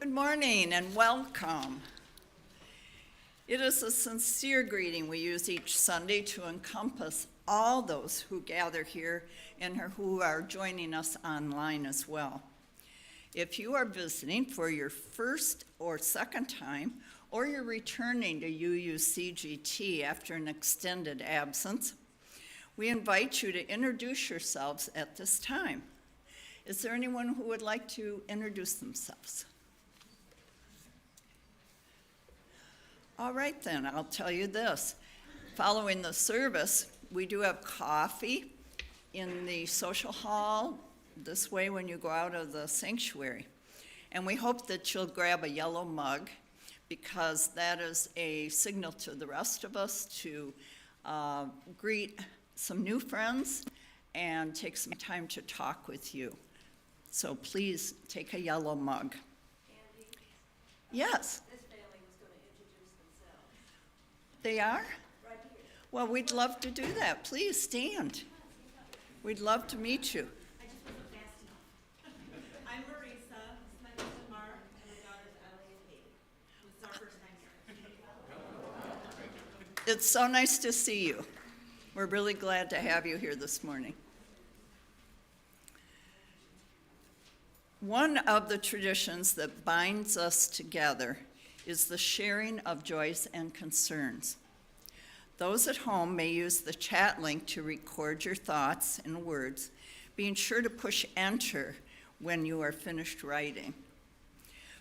Good morning and welcome. It is a sincere greeting we use each Sunday to encompass all those who gather here and who are joining us online as well. If you are visiting for your first or second time, or you're returning to UUCGT after an extended absence, we invite you to introduce yourselves at this time. Is there anyone who would like to introduce themselves? All right then, I'll tell you this. Following the service, we do have coffee in the social hall this way when you go out of the sanctuary. And we hope that you'll grab a yellow mug because that is a signal to the rest of us to greet some new friends and take some time to talk with you. So please take a yellow mug. Andy, Yes, this family was going to introduce themselves. they are? Right here. Well, we'd love to do that. Please stand. We'd love to meet you. I just wasn't fast enough. I'm Marisa, this is my husband Mark, and my daughters Ellie and Katie. This is our first time here. It's so nice to see you. We're really glad to have you here this morning. One of the traditions that binds us together is the sharing of joys and concerns. Those at home may use the chat link to record your thoughts and words, being sure to push enter when you are finished writing.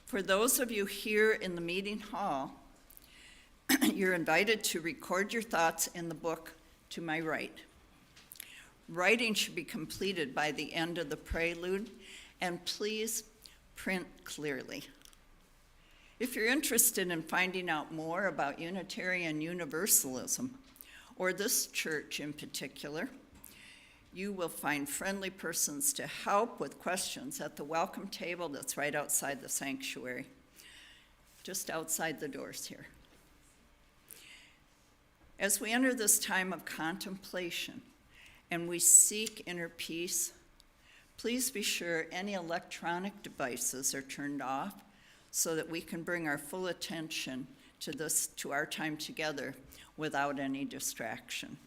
For those of you here in the meeting hall, you're invited to record your thoughts in the book to my right. Writing should be completed by the end of the prelude, and please print clearly. If you're interested in finding out more about Unitarian Universalism, or this church in particular, you will find friendly persons to help with questions at the welcome table that's right outside the sanctuary, just outside the doors here. As we enter this time of contemplation and we seek inner peace, please be sure any electronic devices are turned off so that we can bring our full attention to our time together without any distraction.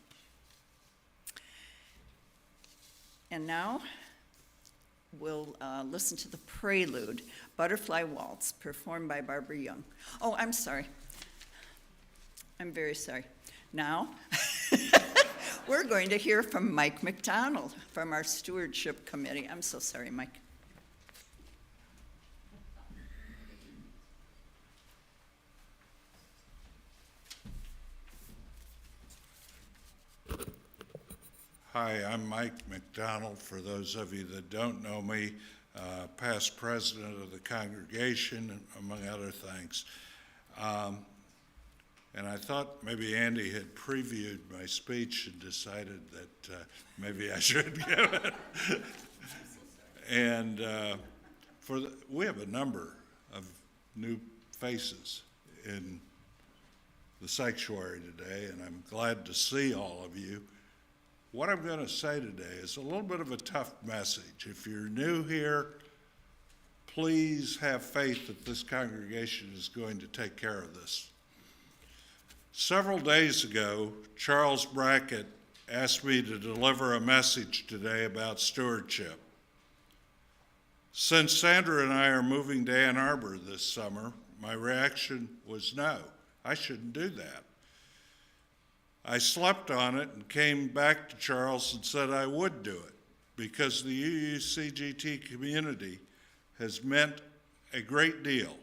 And now we'll listen to the prelude, Butterfly Waltz, performed by Barbara Young. Oh, I'm sorry. I'm very sorry. Now, we're going to hear from Mike McDonald from our Stewardship Committee. I'm so sorry, Mike. Hi, I'm Mike McDonald. For those of you that don't know me, past president of the congregation, among other things. And I thought maybe Andy had previewed my speech and decided that maybe I should give it. And we have a number of new faces in the sanctuary today, and I'm glad to see all of you. What I'm going to say today is a little bit of a tough message. If you're new here, please have faith that this congregation is going to take care of this. Several days ago, Charles Brackett asked me to deliver a message today about stewardship. Since Sandra and I are moving to Ann Arbor this summer, my reaction was no, I shouldn't do that. I slept on it and came back to Charles and said I would do it because the UUCGT community has meant a great deal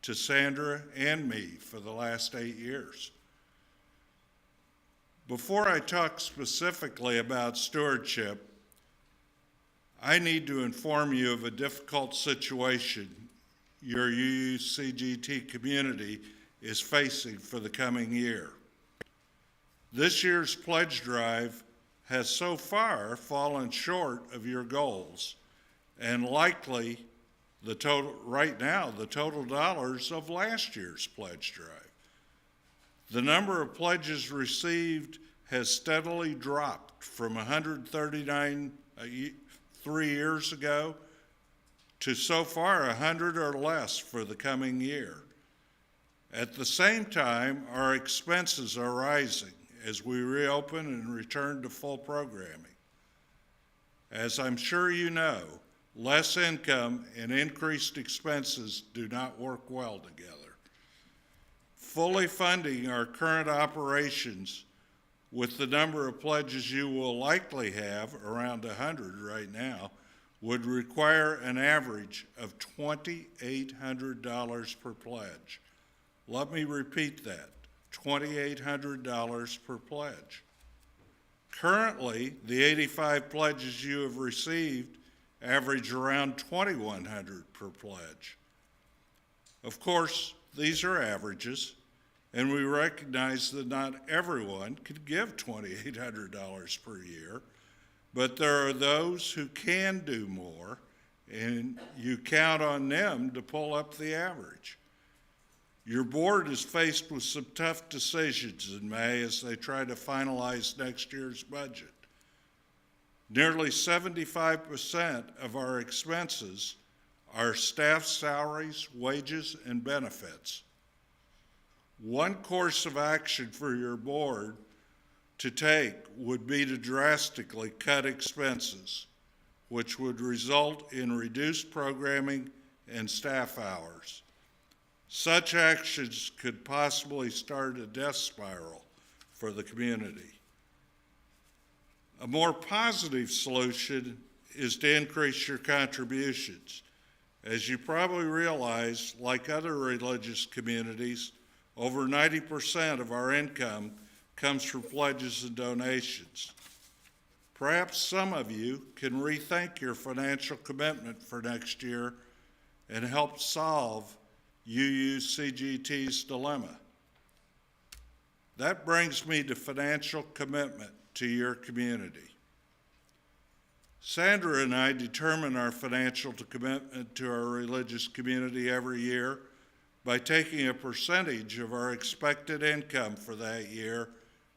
to Sandra and me for the last 8 years. Before I talk specifically about stewardship, I need to inform you of a difficult situation your UUCGT community is facing for the coming year. This year's pledge drive has so far fallen short of your goals, and likely the total dollars of last year's pledge drive. The number of pledges received has steadily dropped from 139 3 years ago to so far 100 or less for the coming year. At the same time, our expenses are rising as we reopen and return to full programming. As I'm sure you know, less income and increased expenses do not work well together. Fully funding our current operations with the number of pledges you will likely have, around 100 right now, would require an average of $2,800 per pledge. Let me repeat that, $2,800 per pledge. Currently, the 85 pledges you have received average around $2,100 per pledge. Of course, these are averages, and we recognize that not everyone could give $2,800 per year, but there are those who can do more, and you count on them to pull up the average. Your board is faced with some tough decisions in May as they try to finalize next year's budget. Nearly 75% of our expenses are staff salaries, wages, and benefits. One course of action for your board to take would be to drastically cut expenses, which would result in reduced programming and staff hours. Such actions could possibly start a death spiral for the community. A more positive solution is to increase your contributions. As you probably realize, like other religious communities, over 90% of our income comes from pledges and donations. Perhaps some of you can rethink your financial commitment for next year and help solve UUCGT's dilemma. That brings me to financial commitment to your community. Sandra and I determine our financial commitment to our religious community every year by taking a percentage of our expected income for that year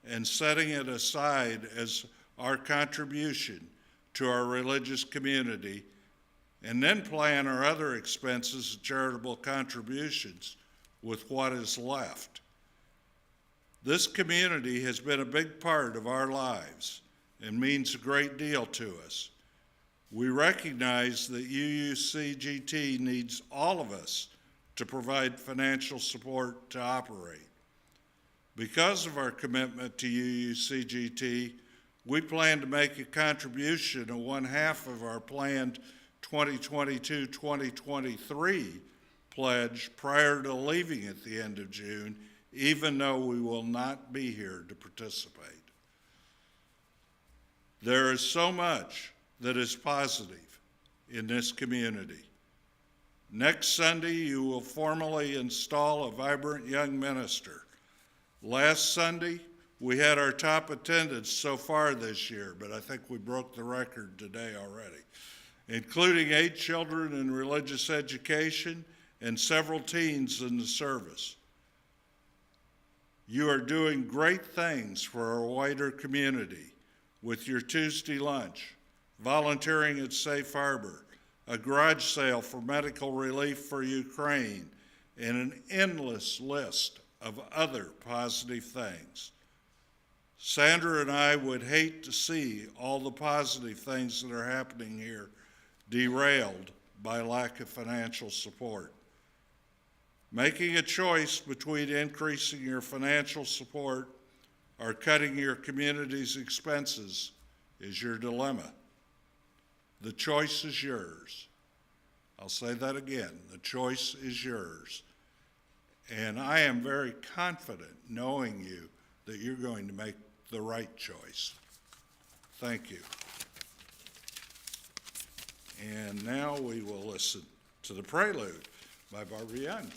and setting it aside as our contribution to our religious community, and then plan our other expenses and charitable contributions with what is left. This community has been a big part of our lives and means a great deal to us. We recognize that UUCGT needs all of us to provide financial support to operate. Because of our commitment to UUCGT, we plan to make a contribution of 1/2 of our planned 2022-2023 pledge prior to leaving at the end of June, even though we will not be here to participate. There is so much that is positive in this community. Next Sunday, you will formally install a vibrant young minister. Last Sunday, we had our top attendance so far this year, but I think we broke the record today already, including 8 children in religious education and several teens in the service. You are doing great things for our wider community with your Tuesday lunch, volunteering at Safe Harbor, a garage sale for medical relief for Ukraine, and an endless list of other positive things. Sandra and I would hate to see all the positive things that are happening here derailed by lack of financial support. Making a choice between increasing your financial support or cutting your community's expenses is your dilemma. The choice is yours. I'll say that again. The choice is yours. And I am very confident knowing you that you're going to make the right choice. Thank you. And now we will listen to the prelude by Barbara Young.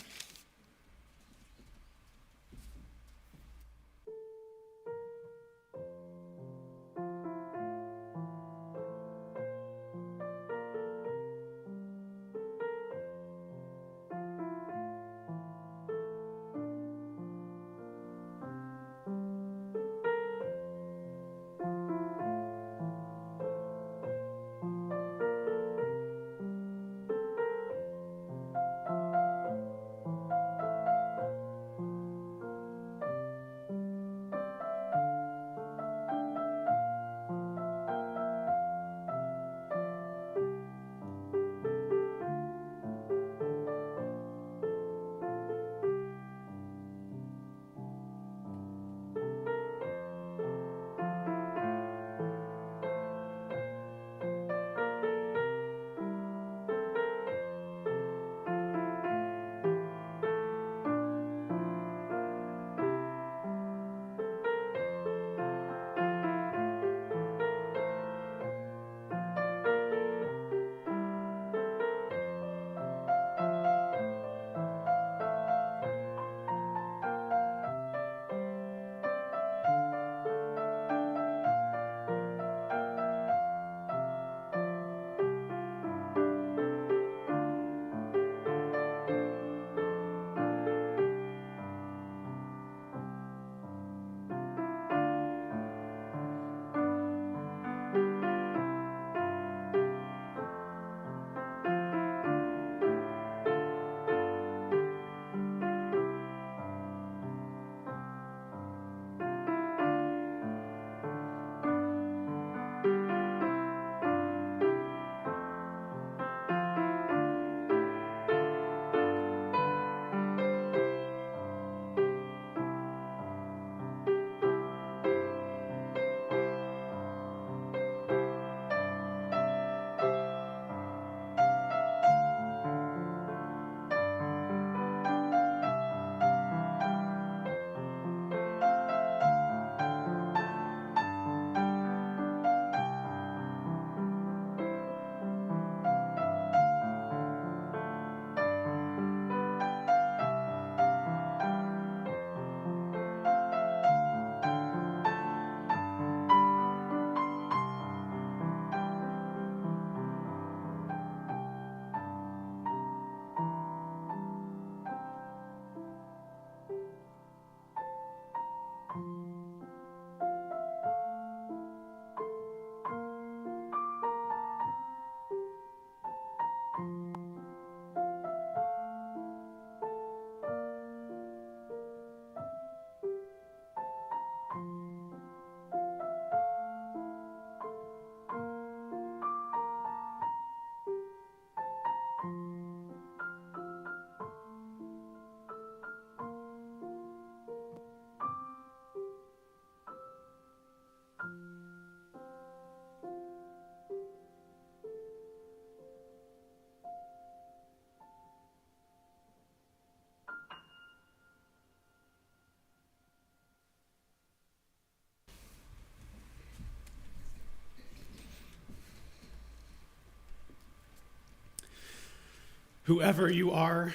Whoever you are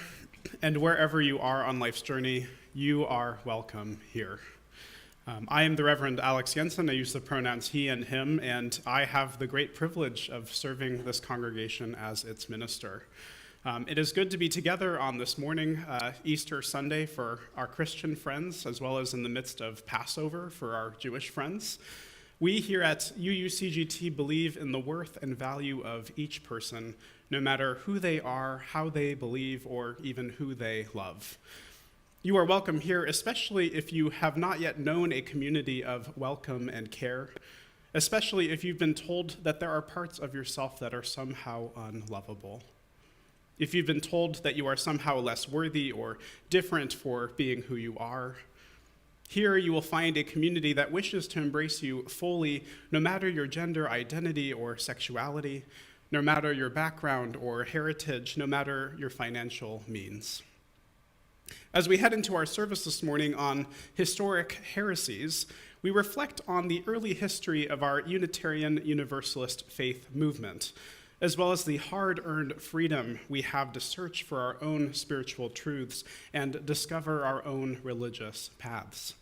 and wherever you are on life's journey, you are welcome here. I am the Reverend Alex Jensen. I use the pronouns he and him, and I have the great privilege of serving this congregation as its minister. It is good to be together on this morning, Easter Sunday, for our Christian friends, as well as in the midst of Passover for our Jewish friends. We here at UUCGT believe in the worth and value of each person, no matter who they are, how they believe, or even who they love. You are welcome here, especially if you have not yet known a community of welcome and care, especially if you've been told that there are parts of yourself that are somehow unlovable. If you've been told that you are somehow less worthy or different for being who you are. Here you will find a community that wishes to embrace you fully, no matter your gender identity or sexuality, no matter your background or heritage, no matter your financial means. As we head into our service this morning on historic heresies, we reflect on the early history of our Unitarian Universalist faith movement, as well as the hard-earned freedom we have to search for our own spiritual truths and discover our own religious paths.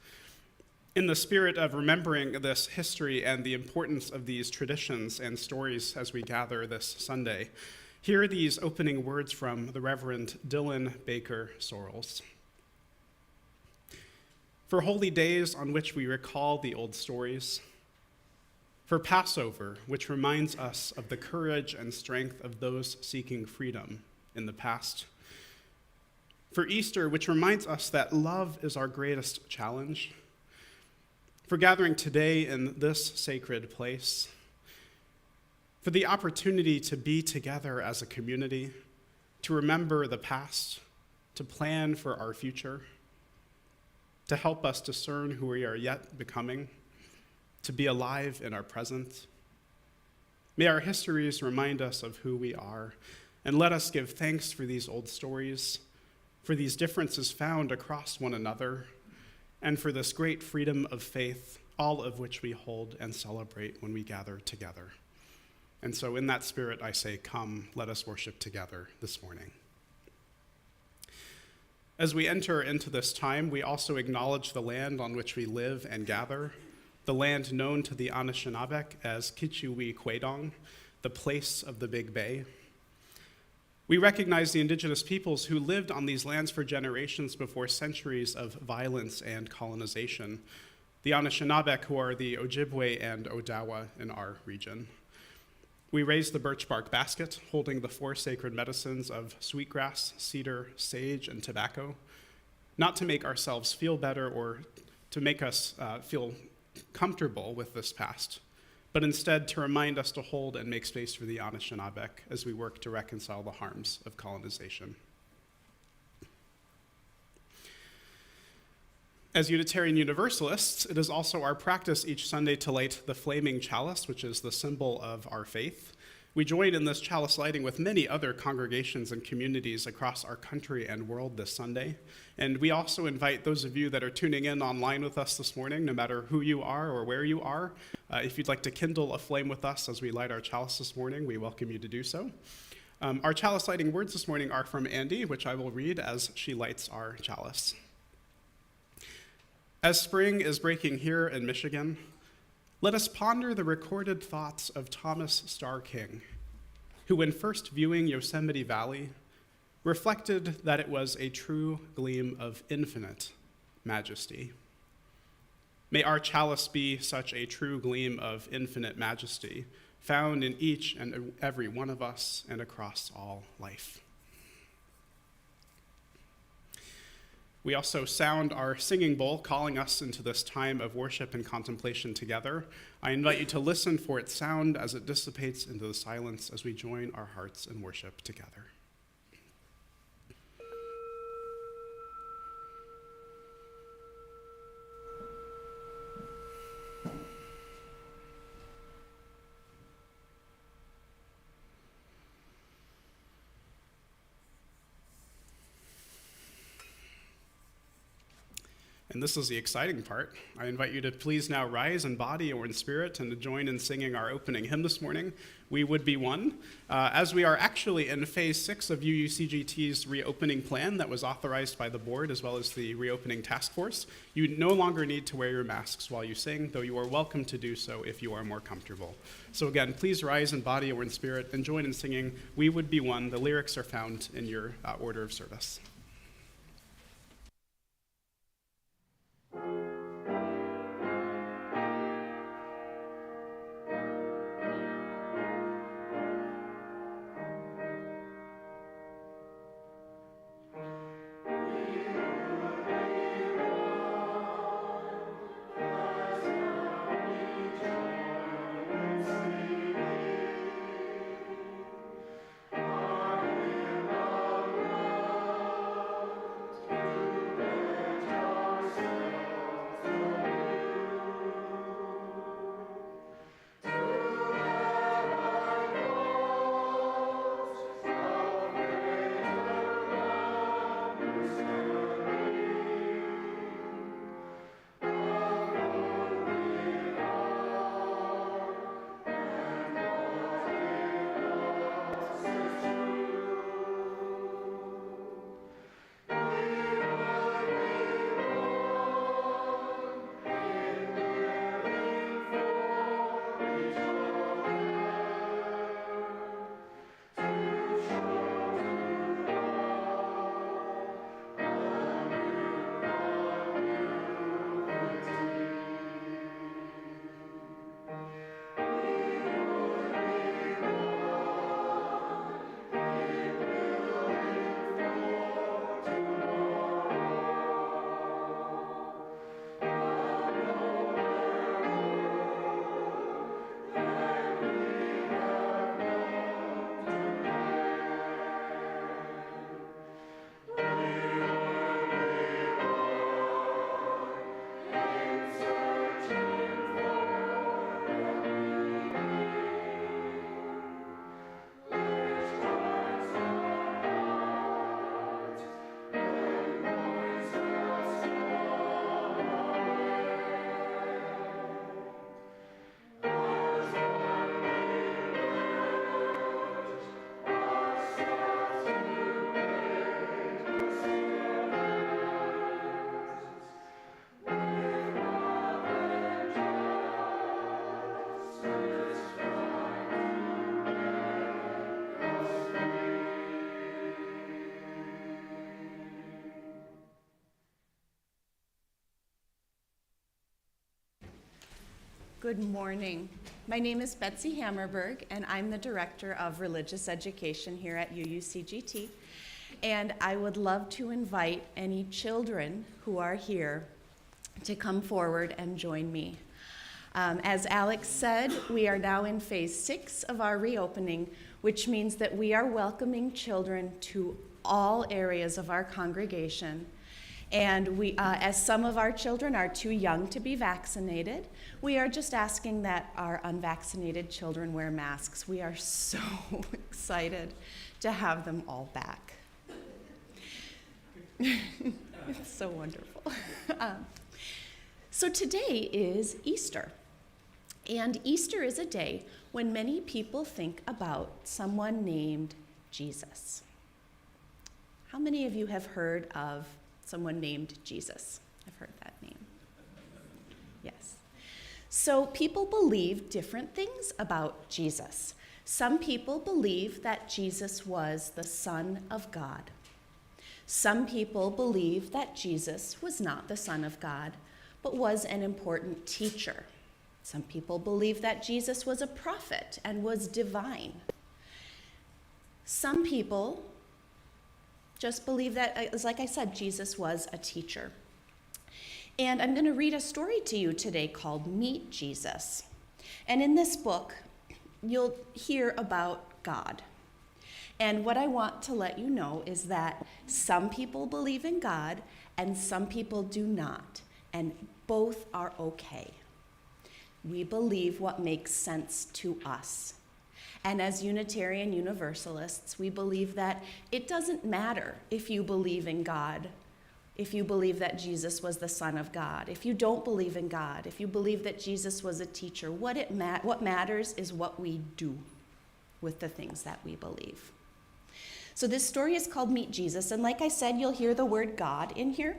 In the spirit of remembering this history and the importance of these traditions and stories as we gather this Sunday, hear these opening words from the Reverend Dylan Baker Sorrells. For holy days on which we recall the old stories, for Passover, which reminds us of the courage and strength of those seeking freedom in the past, for Easter, which reminds us that love is our greatest challenge, for gathering today in this sacred place, for the opportunity to be together as a community, to remember the past, to plan for our future, to help us discern who we are yet becoming, to be alive in our present. May our histories remind us of who we are, and let us give thanks for these old stories, for these differences found across one another, and for this great freedom of faith, all of which we hold and celebrate when we gather together. And so in that spirit, I say, come, let us worship together this morning. As we enter into this time, we also acknowledge the land on which we live and gather, the land known to the Anishinaabe as Kichiwi Kwedong, the place of the Big Bay. We recognize the indigenous peoples who lived on these lands for generations before centuries of violence and colonization, the Anishinaabe, who are the Ojibwe and Odawa in our region. We raise the birch bark basket, holding the 4 sacred medicines of sweetgrass, cedar, sage, and tobacco, not to make ourselves feel better or to make us feel comfortable with this past, but instead to remind us to hold and make space for the Anishinaabe as we work to reconcile the harms of colonization. As Unitarian Universalists, it is also our practice each Sunday to light the flaming chalice, which is the symbol of our faith. We join in this chalice lighting with many other congregations and communities across our country and world this Sunday. And we also invite those of you that are tuning in online with us this morning, no matter who you are or where you are, if you'd like to kindle a flame with us as we light our chalice this morning, we welcome you to do so. Our chalice lighting words this morning are from Andy, which I will read as she lights our chalice. As spring is breaking here in Michigan, let us ponder the recorded thoughts of Thomas Starr King, who, when first viewing Yosemite Valley, reflected that it was a true gleam of infinite majesty. May our chalice be such a true gleam of infinite majesty, found in each and every one of us and across all life. We also sound our singing bowl, calling us into this time of worship and contemplation together. I invite you to listen for its sound as it dissipates into the silence as we join our hearts in worship together. And this is the exciting part. I invite you to please now rise in body or in spirit and to join in singing our opening hymn this morning, We Would Be One, as we are actually in phase 6 of UUCGT's reopening plan that was authorized by the board as well as the reopening task force. You no longer need to wear your masks while you sing, though you are welcome to do so if you are more comfortable. So again, please rise in body or in spirit and join in singing We Would Be One. The lyrics are found in your order of service. Good morning. My name is Betsy Hammerberg, and I'm the Director of Religious Education here at UUCGT. And I would love to invite any children who are here to come forward and join me. As Alex said, we are now in phase 6 of our reopening, which means that we are welcoming children to all areas of our congregation. And we, as some of our children are too young to be vaccinated, we are just asking that our unvaccinated children wear masks. We are so excited to have them all back. It's so wonderful. So today is Easter. And Easter is a day when many people think about someone named Jesus. How many of you have heard of someone named Jesus? I've heard that name. Yes. So people believe different things about Jesus. Some people believe that Jesus was the Son of God. Some people believe that Jesus was not the Son of God, but was an important teacher. Some people believe that Jesus was a prophet and was divine. Some people just believe that, like I said, Jesus was a teacher. And I'm going to read a story to you today called Meet Jesus. And in this book, you'll hear about God. And what I want to let you know is that some people believe in God and some people do not. And both are okay. We believe what makes sense to us. And as Unitarian Universalists, we believe that it doesn't matter if you believe in God if you believe that Jesus was the Son of God, if you don't believe in God, if you believe that Jesus was a teacher, what matters is what we do with the things that we believe. So this story is called Meet Jesus, and like I said, you'll hear the word God in here,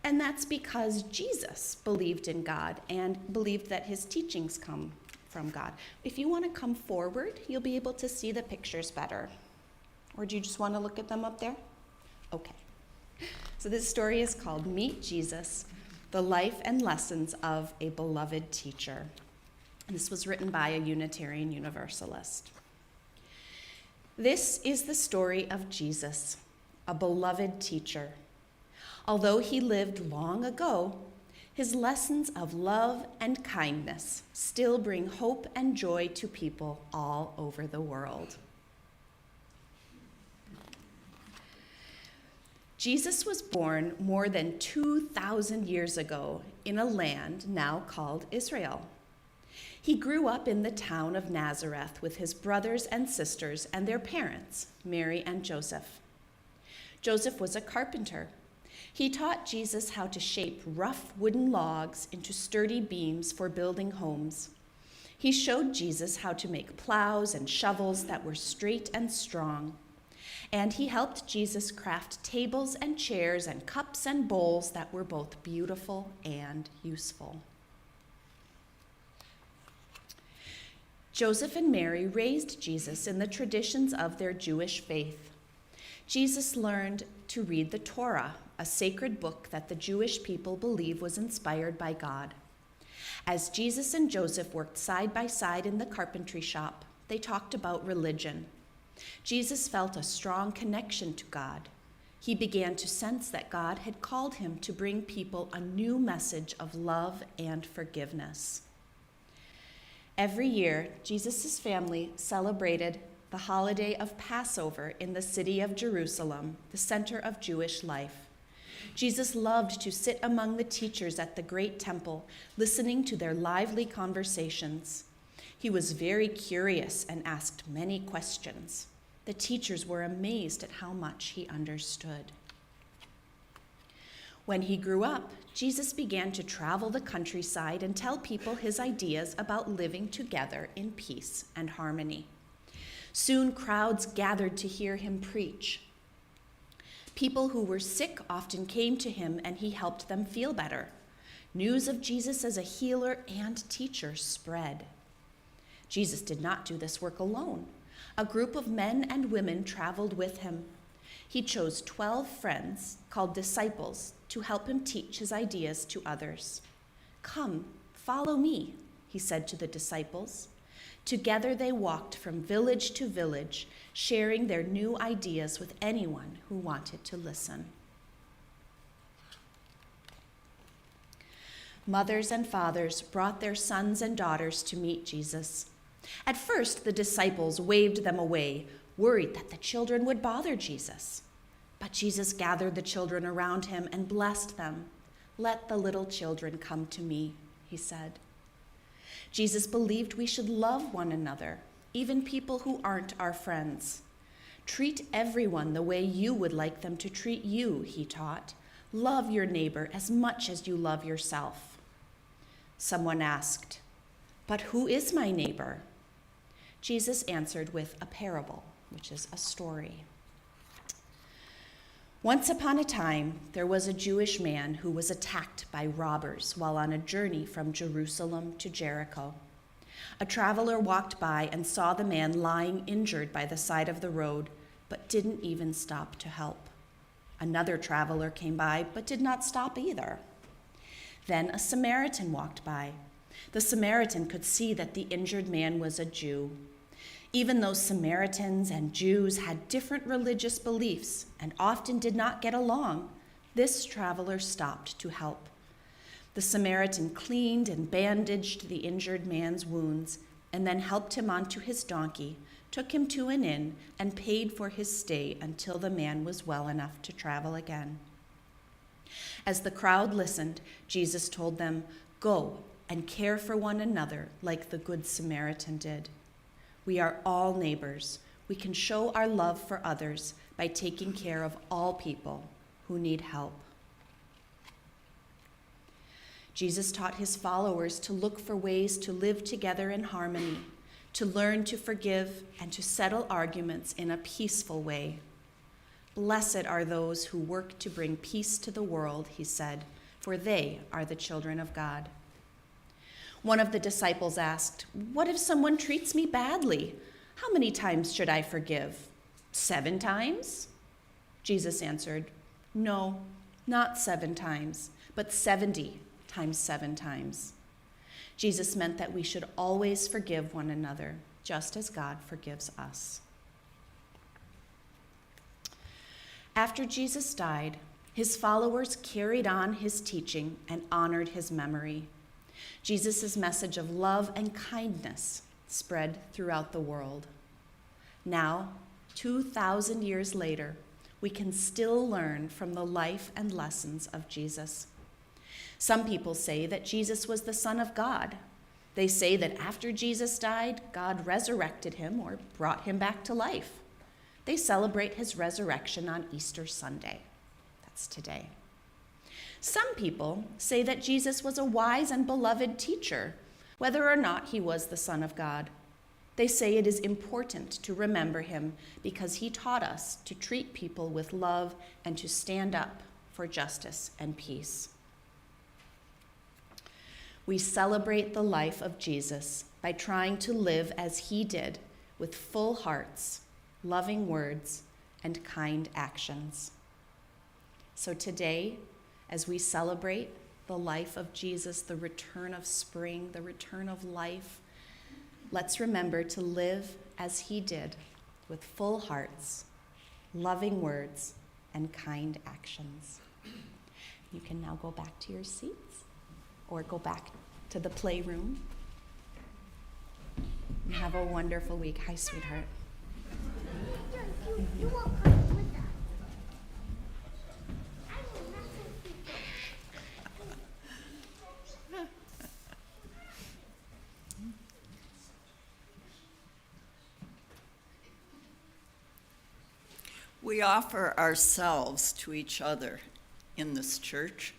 and that's because Jesus believed in God and believed that his teachings come from God. If you want to come forward, you'll be able to see the pictures better. Or do you just want to look at them up there? Okay. So this story is called Meet Jesus, the life and lessons of a beloved teacher. This was written by a Unitarian Universalist. This is the story of Jesus, a beloved teacher. Although he lived long ago, his lessons of love and kindness still bring hope and joy to people all over the world. Jesus was born more than 2,000 years ago in a land now called Israel. He grew up in the town of Nazareth with his brothers and sisters and their parents, Mary and Joseph. Joseph was a carpenter. He taught Jesus how to shape rough wooden logs into sturdy beams for building homes. He showed Jesus how to make plows and shovels that were straight and strong. And he helped Jesus craft tables and chairs and cups and bowls that were both beautiful and useful. Joseph and Mary raised Jesus in the traditions of their Jewish faith. Jesus learned to read the Torah, a sacred book that the Jewish people believe was inspired by God. As Jesus and Joseph worked side by side in the carpentry shop, they talked about religion. Jesus felt a strong connection to God. He began to sense that God had called him to bring people a new message of love and forgiveness. Every year, Jesus' family celebrated the holiday of Passover in the city of Jerusalem, the center of Jewish life. Jesus loved to sit among the teachers at the great temple, listening to their lively conversations. He was very curious and asked many questions. The teachers were amazed at how much he understood. When he grew up, Jesus began to travel the countryside and tell people his ideas about living together in peace and harmony. Soon, crowds gathered to hear him preach. People who were sick often came to him, and he helped them feel better. News of Jesus as a healer and teacher spread. Jesus did not do this work alone. A group of men and women traveled with him. He chose 12 friends, called disciples, to help him teach his ideas to others. "Come, follow me," he said to the disciples. Together they walked from village to village, sharing their new ideas with anyone who wanted to listen. Mothers and fathers brought their sons and daughters to meet Jesus. At first, the disciples waved them away, worried that the children would bother Jesus. But Jesus gathered the children around him and blessed them. "Let the little children come to me," he said. Jesus believed we should love one another, even people who aren't our friends. Treat everyone the way you would like them to treat you, he taught. Love your neighbor as much as you love yourself. Someone asked, "But who is my neighbor?" Jesus answered with a parable, which is a story. Once upon a time, there was a Jewish man who was attacked by robbers while on a journey from Jerusalem to Jericho. A traveler walked by and saw the man lying injured by the side of the road, but didn't even stop to help. Another traveler came by, but did not stop either. Then a Samaritan walked by. The Samaritan could see that the injured man was a Jew. Even though Samaritans and Jews had different religious beliefs and often did not get along, this traveler stopped to help. The Samaritan cleaned and bandaged the injured man's wounds and then helped him onto his donkey, took him to an inn, and paid for his stay until the man was well enough to travel again. As the crowd listened, Jesus told them, "Go and care for one another like the Good Samaritan did." We are all neighbors. We can show our love for others by taking care of all people who need help. Jesus taught his followers to look for ways to live together in harmony, to learn to forgive, and to settle arguments in a peaceful way. Blessed are those who work to bring peace to the world, he said, for they are the children of God. One of the disciples asked, "What if someone treats me badly? How many times should I forgive? 7 times?" Jesus answered, "No, not 7 times, but 70 times 7 times." Jesus meant that we should always forgive one another, just as God forgives us. After Jesus died, his followers carried on his teaching and honored his memory. Jesus' message of love and kindness spread throughout the world. Now, 2,000 years later, we can still learn from the life and lessons of Jesus. Some people say that Jesus was the Son of God. They say that after Jesus died, God resurrected him or brought him back to life. They celebrate his resurrection on Easter Sunday. That's today. Some people say that Jesus was a wise and beloved teacher, whether or not he was the Son of God. They say it is important to remember him because he taught us to treat people with love and to stand up for justice and peace. We celebrate the life of Jesus by trying to live as he did, with full hearts, loving words, and kind actions. So today, as we celebrate the life of Jesus, the return of spring, the return of life, let's remember to live as he did, with full hearts, loving words, and kind actions. You can now go back to your seats or go back to the playroom. And have a wonderful week. Hi, sweetheart. You won't come with us. I will not let you go. We offer ourselves to each other in this church.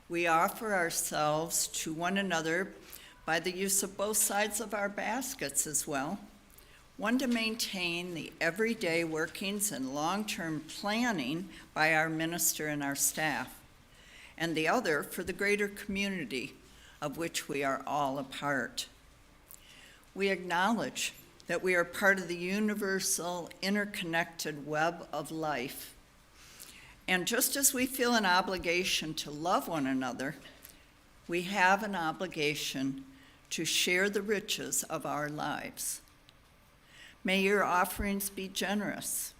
We offer ourselves to one another by the use of both sides of our baskets as well. One to maintain the everyday workings and long-term planning by our minister and our staff, and the other for the greater community of which we are all a part. We acknowledge that we are part of the universal, interconnected web of life. And just as we feel an obligation to love one another, we have an obligation to share the riches of our lives. May your offerings be generous.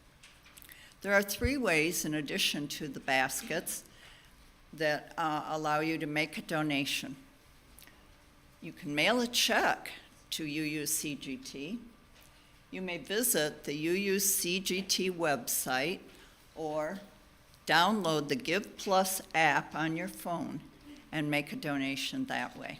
There are 3 ways, in addition to the baskets, that allow you to make a donation. You can mail a check to UUCGT. You may visit the UUCGT website or download the Give Plus app on your phone and make a donation that way.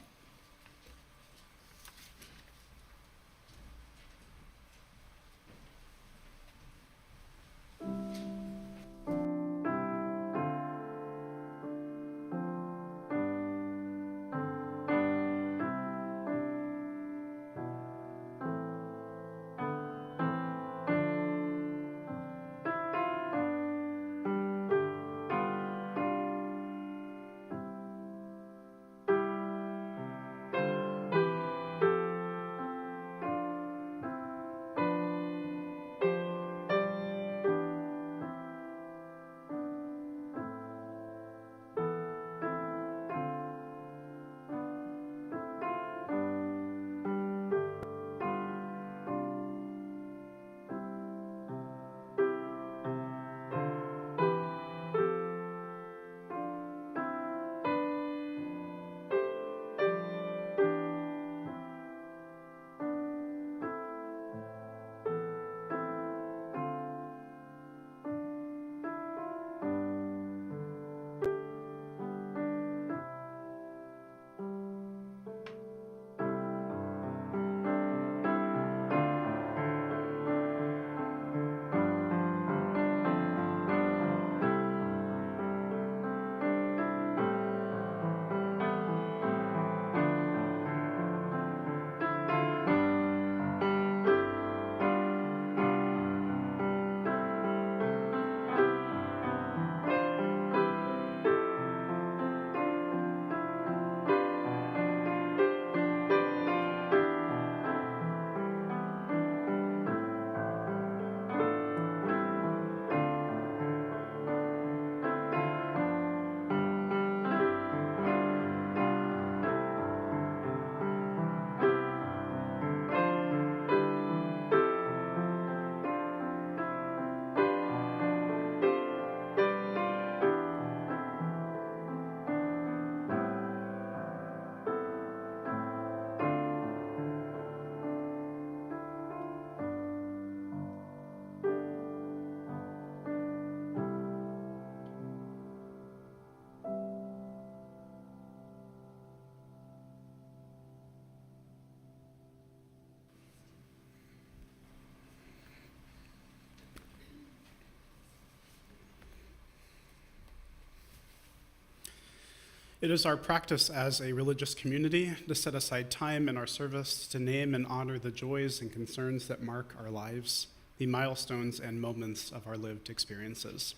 It is our practice as a religious community to set aside time in our service to name and honor the joys and concerns that mark our lives, the milestones and moments of our lived experiences.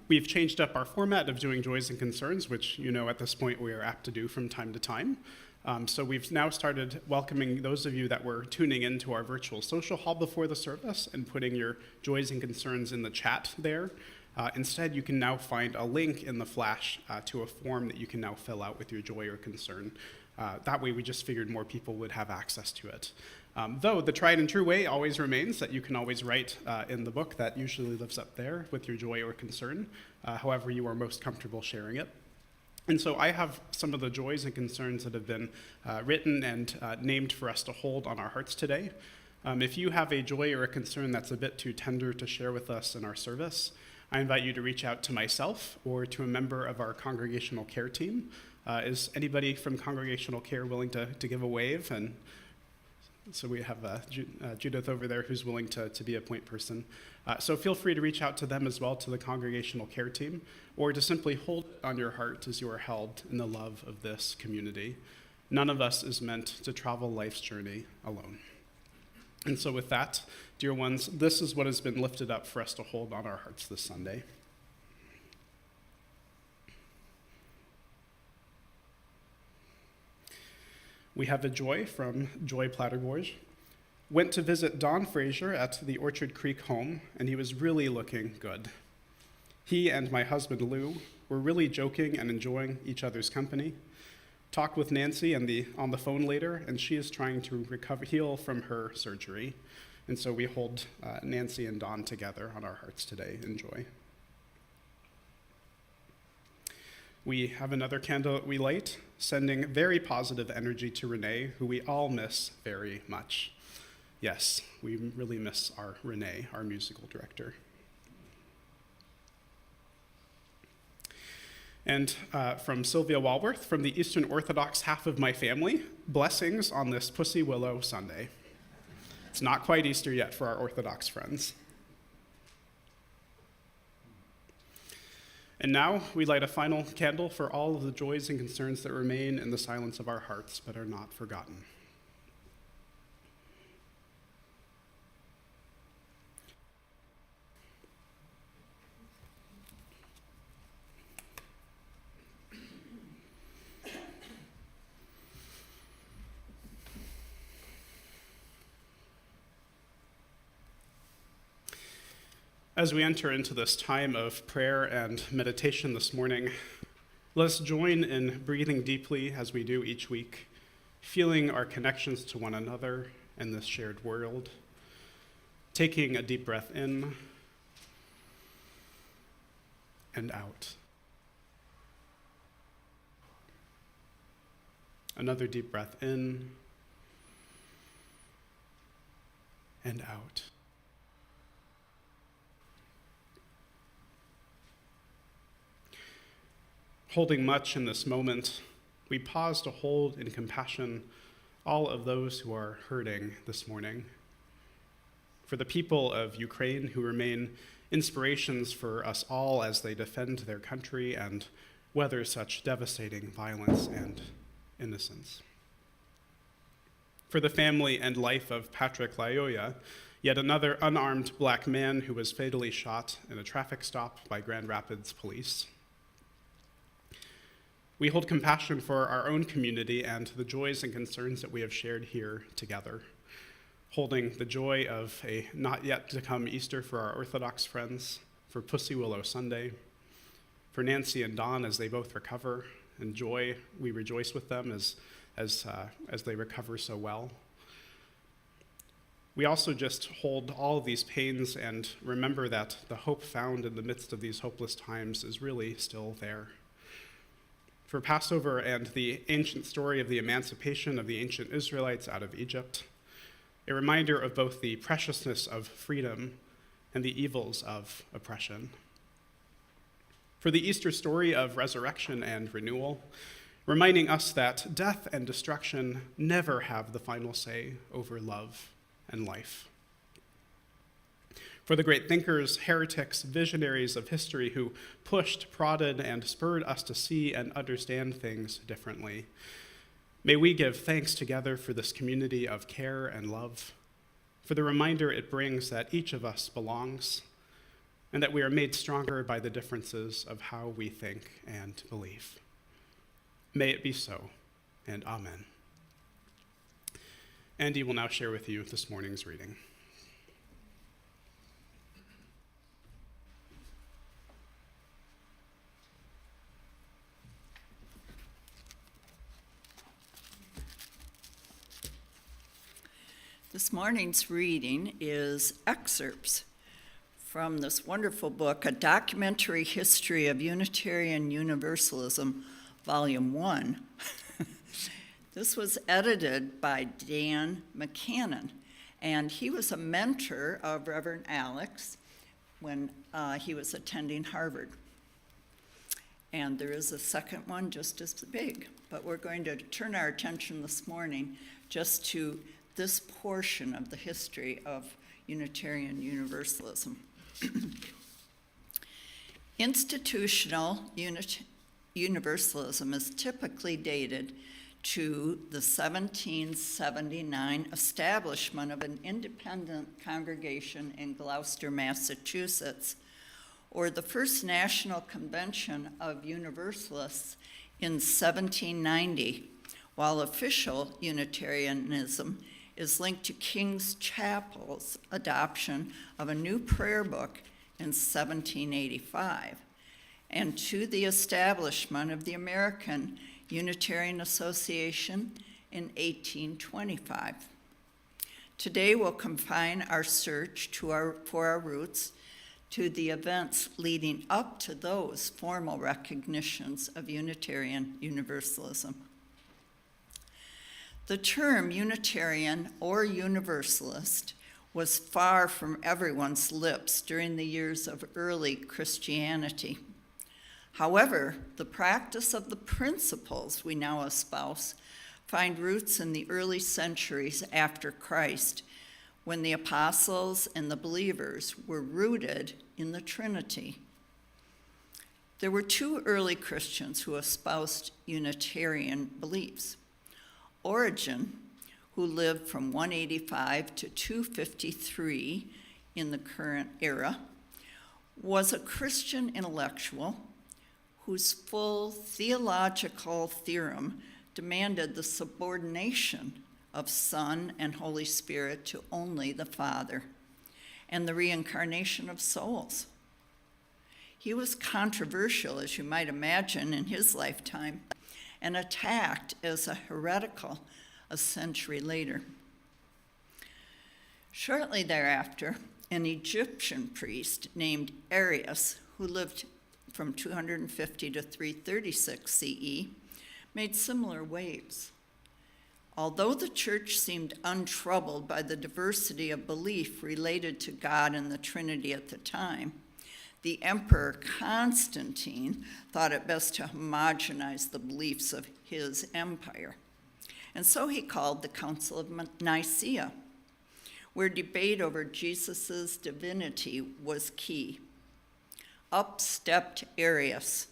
We've changed up our format of doing joys and concerns, which at this point we are apt to do from time to time. So we've now started welcoming those of you that were tuning into our virtual social hall before the service and putting your joys and concerns in the chat there. Instead, you can now find a link in the flash to a form that you can now fill out with your joy or concern. That way, we just figured more people would have access to it. Though the tried and true way always remains that you can always write in the book that usually lives up there with your joy or concern, however you are most comfortable sharing it. And so I have some of the joys and concerns that have been written and named for us to hold on our hearts today. If you have a joy or a concern that's a bit too tender to share with us in our service, I invite you to reach out to myself or to a member of our congregational care team. Is anybody from congregational care willing to give a wave? And so we have Judith over there who's willing to be a point person. So feel free to reach out to them as well, to the congregational care team, or to simply hold it on your heart as you are held in the love of this community. None of us is meant to travel life's journey alone. And so with that, dear ones, this is what has been lifted up for us to hold on our hearts this Sunday. We have a joy from Joy Plattergorge. Went to visit Don Fraser at the Orchard Creek home, and he was really looking good. He and my husband Lou were really joking and enjoying each other's company. Talked with Nancy on the phone later, and she is trying to heal from her surgery. And so we hold Nancy and Dawn together on our hearts today in joy. We have another candle that we light, sending very positive energy to Renee, who we all miss very much. Yes, we really miss our Renee, our musical director. And from Sylvia Walworth, from the Eastern Orthodox half of my family, blessings on this Pussy Willow Sunday. It's not quite Easter yet for our Orthodox friends. And now we light a final candle for all of the joys and concerns that remain in the silence of our hearts but are not forgotten. As we enter into this time of prayer and meditation this morning, let us join in breathing deeply as we do each week, feeling our connections to one another and this shared world, taking a deep breath in and out. Another deep breath in and out. Holding much in this moment, we pause to hold in compassion all of those who are hurting this morning. For the people of Ukraine who remain inspirations for us all as they defend their country and weather such devastating violence and innocence. For the family and life of Patrick Lyoya, yet another unarmed black man who was fatally shot in a traffic stop by Grand Rapids police. We hold compassion for our own community and the joys and concerns that we have shared here together, holding the joy of a not yet to come Easter for our Orthodox friends, for Pussy Willow Sunday, for Nancy and Dawn as they both recover, and joy, we rejoice with them as they recover so well. We also just hold all of these pains and remember that the hope found in the midst of these hopeless times is really still there. For Passover and the ancient story of the emancipation of the ancient Israelites out of Egypt, a reminder of both the preciousness of freedom and the evils of oppression. For the Easter story of resurrection and renewal, reminding us that death and destruction never have the final say over love and life. for the great thinkers, heretics, visionaries of history who pushed, prodded, and spurred us to see and understand things differently. May we give thanks together for this community of care and love, for the reminder it brings that each of us belongs, and that we are made stronger by the differences of how we think and believe. May it be so, and amen. Andy will now share with you this morning's reading. This morning's reading is excerpts from this wonderful book, A Documentary History of Unitarian Universalism, Volume 1. This was edited by Dan McCannon, and he was a mentor of Reverend Alex when he was attending Harvard. And there is a second one just as big, but we're going to turn our attention this morning just to this portion of the history of Unitarian Universalism. Institutional Universalism is typically dated to the 1779 establishment of an independent congregation in Gloucester, Massachusetts, or the first National Convention of Universalists in 1790, while official Unitarianism is linked to King's Chapel's adoption of a new prayer book in 1785, and to the establishment of the American Unitarian Association in 1825. Today we'll confine our search for our roots to the events leading up to those formal recognitions of Unitarian Universalism. The term Unitarian or Universalist was far from everyone's lips during the years of early Christianity. However, the practice of the principles we now espouse find roots in the early centuries after Christ, when the apostles and the believers were rooted in the Trinity. There were two early Christians who espoused Unitarian beliefs. Origen, who lived from 185 to 253 in the current era, was a Christian intellectual whose full theological theorem demanded the subordination of Son and Holy Spirit to only the Father, and the reincarnation of souls. He was controversial, as you might imagine, in his lifetime, and attacked as a heretical a century later. Shortly thereafter, an Egyptian priest named Arius, who lived from 250 to 336 CE, made similar waves. Although the church seemed untroubled by the diversity of belief related to God and the Trinity at the time, the Emperor Constantine thought it best to homogenize the beliefs of his empire. And so he called the Council of Nicaea, where debate over Jesus' divinity was key. Up stepped Arius,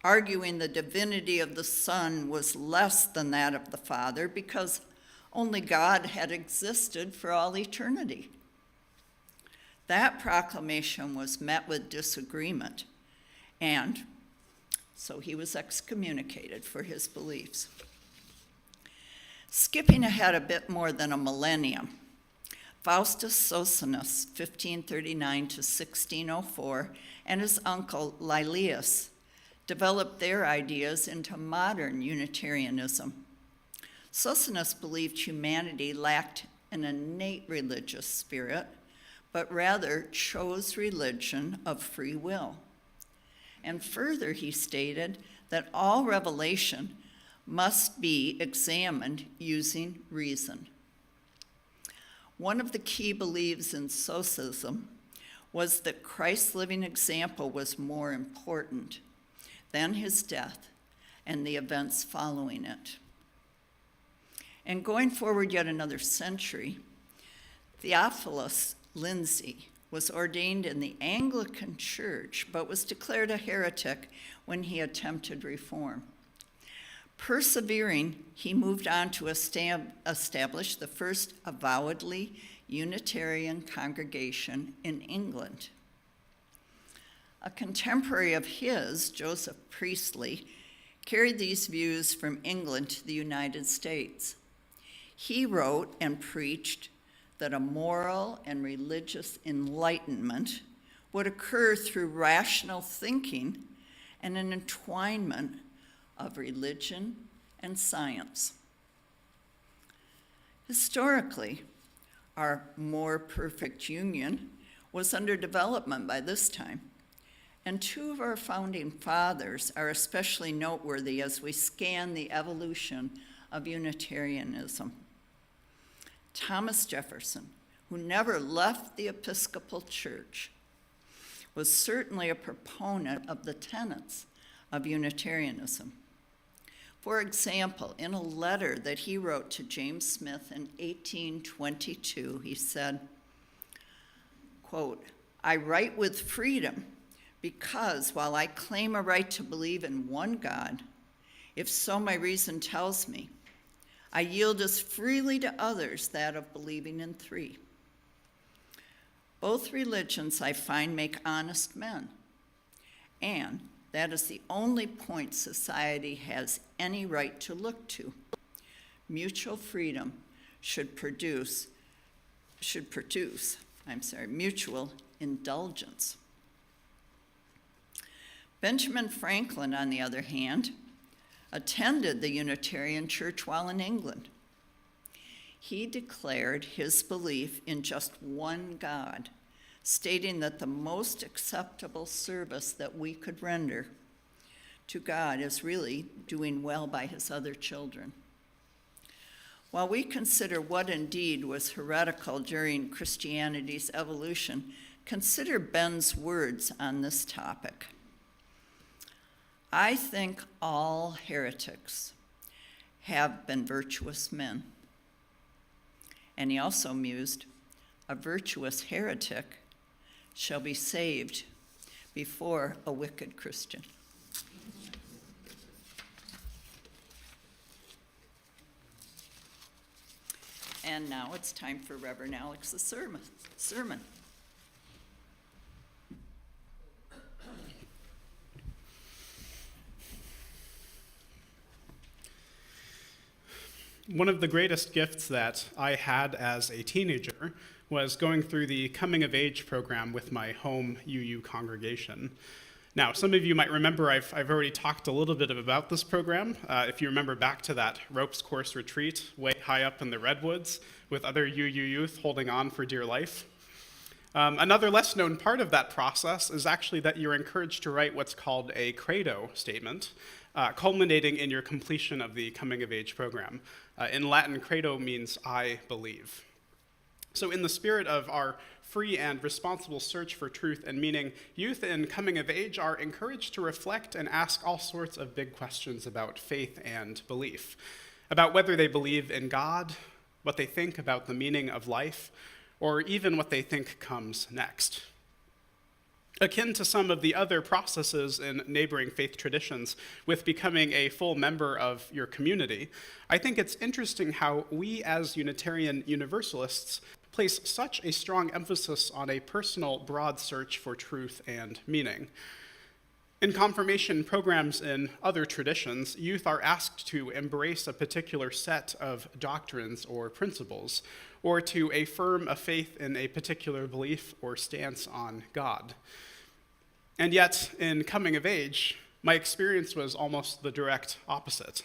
arguing the divinity of the Son was less than that of the Father because only God had existed for all eternity. That proclamation was met with disagreement, and so he was excommunicated for his beliefs. Skipping ahead a bit more than a millennium, Faustus Socinus, 1539 to 1604, and his uncle Lilius developed their ideas into modern Unitarianism. Socinus believed humanity lacked an innate religious spirit, but rather chose religion of free will. And further, he stated that all revelation must be examined using reason. One of the key beliefs in Socinism was that Christ's living example was more important than his death and the events following it. And going forward yet another century, Theophilus Lindsay was ordained in the Anglican Church, but was declared a heretic when he attempted reform. Persevering, he moved on to establish the first avowedly Unitarian congregation in England. A contemporary of his, Joseph Priestley, carried these views from England to the United States. He wrote and preached that a moral and religious enlightenment would occur through rational thinking and an entwinement of religion and science. Historically, our more perfect union was under development by this time, and two of our founding fathers are especially noteworthy as we scan the evolution of Unitarianism. Thomas Jefferson, who never left the Episcopal Church, was certainly a proponent of the tenets of Unitarianism. For example, in a letter that he wrote to James Smith in 1822, he said, quote, "I write with freedom because while I claim a right to believe in one God, if so my reason tells me, I yield as freely to others that of believing in three. Both religions, I find, make honest men, and that is the only point society has any right to look to. Mutual freedom should produce mutual indulgence." Benjamin Franklin, on the other hand, attended the Unitarian Church while in England. He declared his belief in just one God, stating that the most acceptable service that we could render to God is really doing well by his other children. While we consider what indeed was heretical during Christianity's evolution, consider Ben's words on this topic. "I think all heretics have been virtuous men." And he also mused, "A virtuous heretic shall be saved before a wicked Christian." And now it's time for Reverend Alex's sermon. One of the greatest gifts that I had as a teenager was going through the coming of age program with my home UU congregation. Now, some of you might remember I've already talked a little bit about this program. If you remember back to that ropes course retreat way high up in the redwoods with other UU youth holding on for dear life. Another less known part of that process is actually that you're encouraged to write what's called a credo statement, culminating in your completion of the coming of age program. In Latin, credo means I believe. So in the spirit of our free and responsible search for truth and meaning, youth in coming of age are encouraged to reflect and ask all sorts of big questions about faith and belief, about whether they believe in God, what they think about the meaning of life, or even what they think comes next. Akin to some of the other processes in neighboring faith traditions with becoming a full member of your community, I think it's interesting how we as Unitarian Universalists place such a strong emphasis on a personal, broad search for truth and meaning. In confirmation programs in other traditions, youth are asked to embrace a particular set of doctrines or principles, or to affirm a faith in a particular belief or stance on God. And yet, in coming of age, my experience was almost the direct opposite.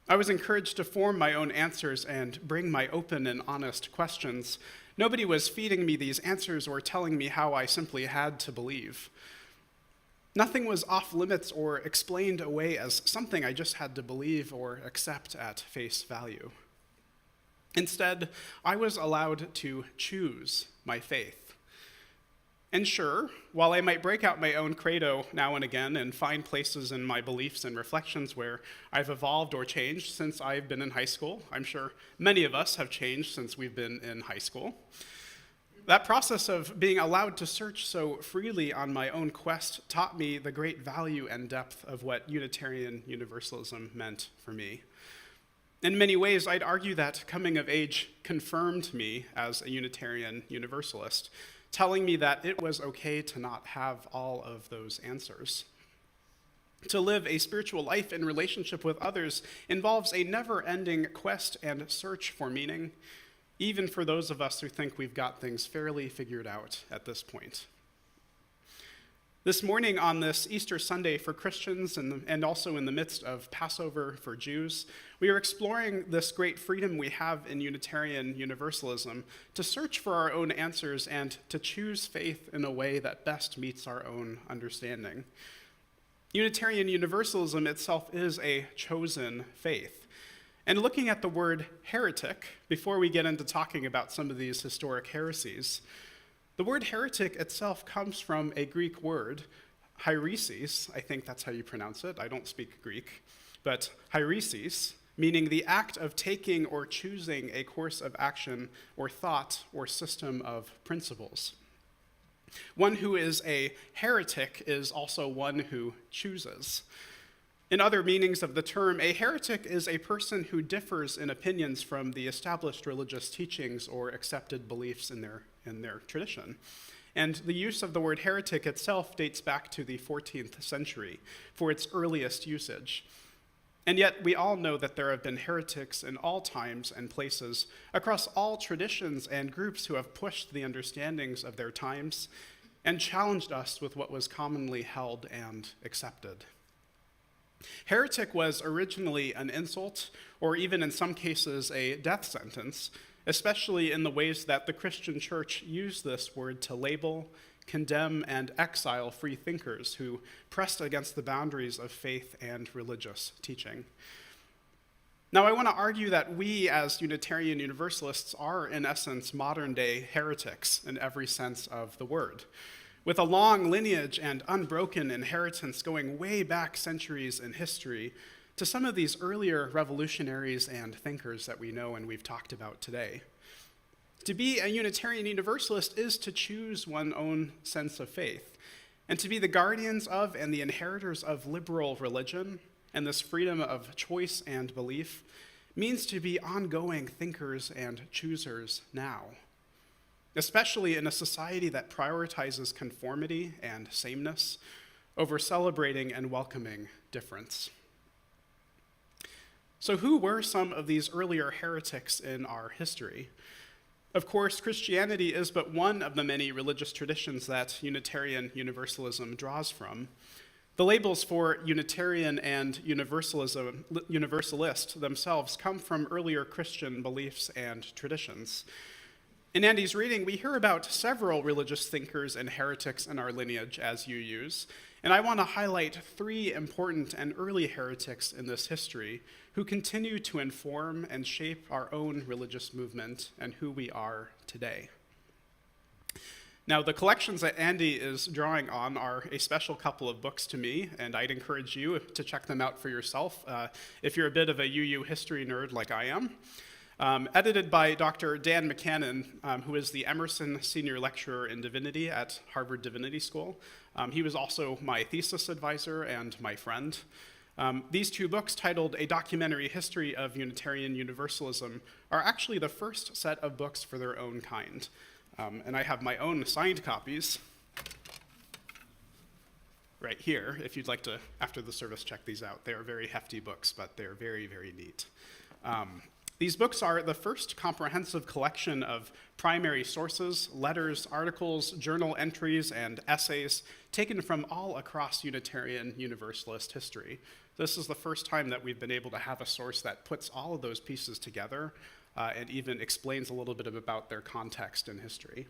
I was encouraged to form my own answers and bring my open and honest questions. Nobody was feeding me these answers or telling me how I simply had to believe. Nothing was off limits or explained away as something I just had to believe or accept at face value. Instead, I was allowed to choose my faith. And sure, while I might break out my own credo now and again and find places in my beliefs and reflections where I've evolved or changed since I've been in high school, I'm sure many of us have changed since we've been in high school, That process of being allowed to search so freely on my own quest taught me the great value and depth of what Unitarian Universalism meant for me. In many ways, I'd argue that coming of age confirmed me as a Unitarian Universalist, telling me that it was okay to not have all of those answers. To live a spiritual life in relationship with others involves a never-ending quest and search for meaning, even for those of us who think we've got things fairly figured out at this point. This morning on this Easter Sunday for Christians and also in the midst of Passover for Jews, we are exploring this great freedom we have in Unitarian Universalism to search for our own answers and to choose faith in a way that best meets our own understanding. Unitarian Universalism itself is a chosen faith. And looking at the word heretic, before we get into talking about some of these historic heresies, the word heretic itself comes from a Greek word, Heresies. I think that's how you pronounce it. I don't speak Greek. But Heresies, meaning the act of taking or choosing a course of action or thought or system of principles. One who is a heretic is also one who chooses. In other meanings of the term, a heretic is a person who differs in opinions from the established religious teachings or accepted beliefs in their tradition. And the use of the word heretic itself dates back to the 14th century for its earliest usage. And yet we all know that there have been heretics in all times and places, across all traditions and groups who have pushed the understandings of their times and challenged us with what was commonly held and accepted. Heretic was originally an insult, or even in some cases a death sentence, especially in the ways that the Christian church used this word to label, condemn, and exile free thinkers who pressed against the boundaries of faith and religious teaching. Now, I want to argue that we, as Unitarian Universalists, are, in essence, modern-day heretics in every sense of the word, with a long lineage and unbroken inheritance going way back centuries in history to some of these earlier revolutionaries and thinkers that we know and we've talked about today. To be a Unitarian Universalist is to choose one's own sense of faith, and to be the guardians of and the inheritors of liberal religion and this freedom of choice and belief means to be ongoing thinkers and choosers now, especially in a society that prioritizes conformity and sameness over celebrating and welcoming difference. So who were some of these earlier heretics in our history? Of course, Christianity is but one of the many religious traditions that Unitarian Universalism draws from. The labels for Unitarian and Universalist themselves come from earlier Christian beliefs and traditions. In Andy's reading, we hear about several religious thinkers and heretics in our lineage as UUs, and I want to highlight three important and early heretics in this history who continue to inform and shape our own religious movement and who we are today. Now, the collections that Andy is drawing on are a special couple of books to me, and I'd encourage you to check them out for yourself if you're a bit of a UU history nerd like I am. Edited by Dr. Dan McCannon, who is the Emerson Senior Lecturer in Divinity at Harvard Divinity School. He was also my thesis advisor and my friend. These two books, titled A Documentary History of Unitarian Universalism, are actually the first set of books for their own kind. And I have my own signed copies right here, if you'd like to, after the service, check these out. They are very hefty books, but they're very, very neat. These books are the first comprehensive collection of primary sources, letters, articles, journal entries, and essays taken from all across Unitarian Universalist history. This is the first time that we've been able to have a source that puts all of those pieces together and even explains a little bit about their context and history.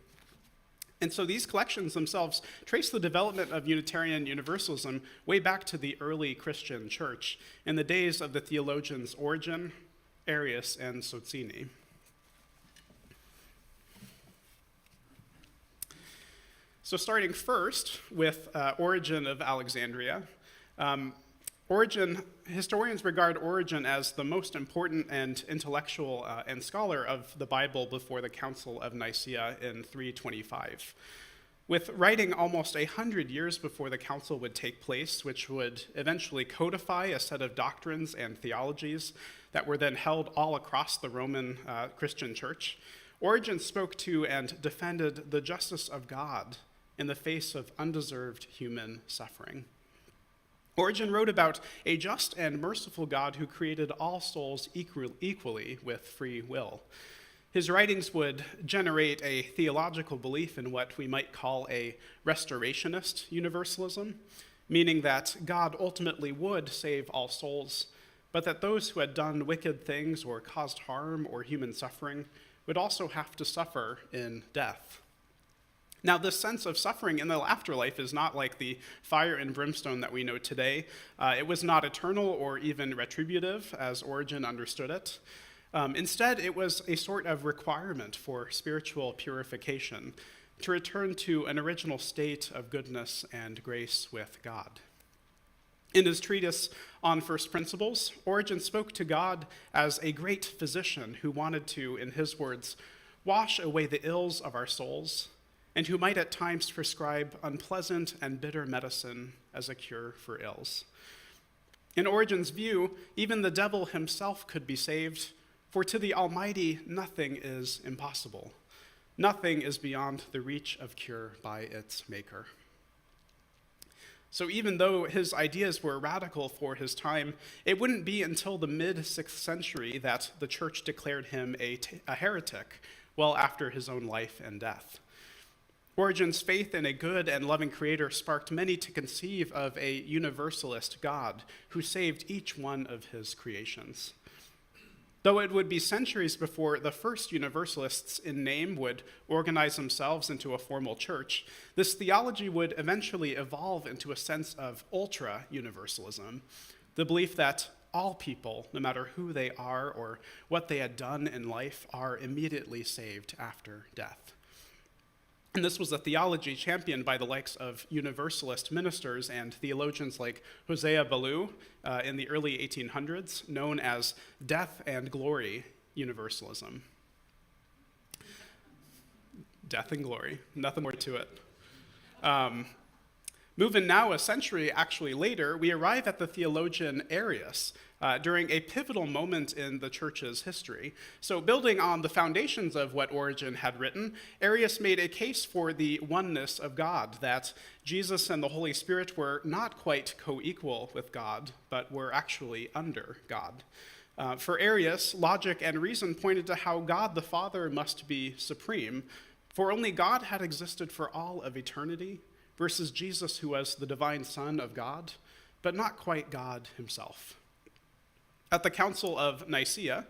And so these collections themselves trace the development of Unitarian Universalism way back to the early Christian church in the days of the theologians Origen, Arius, and Sozzini. So starting first with Origen of Alexandria. Historians regard Origen as the most important and intellectual and scholar of the Bible before the Council of Nicaea in 325. With writing almost 100 years before the council would take place, which would eventually codify a set of doctrines and theologies that were then held all across the Roman Christian church, Origen spoke to and defended the justice of God in the face of undeserved human suffering. Origen wrote about a just and merciful God who created all souls equally with free will. His writings would generate a theological belief in what we might call a restorationist universalism, meaning that God ultimately would save all souls, but that those who had done wicked things or caused harm or human suffering would also have to suffer in death. Now, this sense of suffering in the afterlife is not like the fire and brimstone that we know today. It was not eternal or even retributive, as Origen understood it. Instead, it was a sort of requirement for spiritual purification, to return to an original state of goodness and grace with God. In his treatise on First Principles, Origen spoke to God as a great physician who wanted to, in his words, wash away the ills of our souls, and who might at times prescribe unpleasant and bitter medicine as a cure for ills. In Origen's view, even the devil himself could be saved, for to the Almighty nothing is impossible. Nothing is beyond the reach of cure by its maker. So even though his ideas were radical for his time, it wouldn't be until the mid-6th century that the church declared him a heretic, well after his own life and death. Origen's faith in a good and loving creator sparked many to conceive of a universalist God who saved each one of his creations. Though it would be centuries before the first universalists in name would organize themselves into a formal church, this theology would eventually evolve into a sense of ultra-universalism, the belief that all people, no matter who they are or what they had done in life, are immediately saved after death. And this was a theology championed by the likes of universalist ministers and theologians like Hosea Ballou in the early 1800s, known as death and glory universalism. Death and glory, nothing more to it. Moving now a century actually later, we arrive at the theologian Arius during a pivotal moment in the church's history. So building on the foundations of what Origen had written, Arius made a case for the oneness of God, that Jesus and the Holy Spirit were not quite co-equal with God, but were actually under God. For Arius, logic and reason pointed to how God the Father must be supreme, for only God had existed for all of eternity, versus Jesus, who was the divine Son of God, but not quite God himself. At the Council of Nicaea,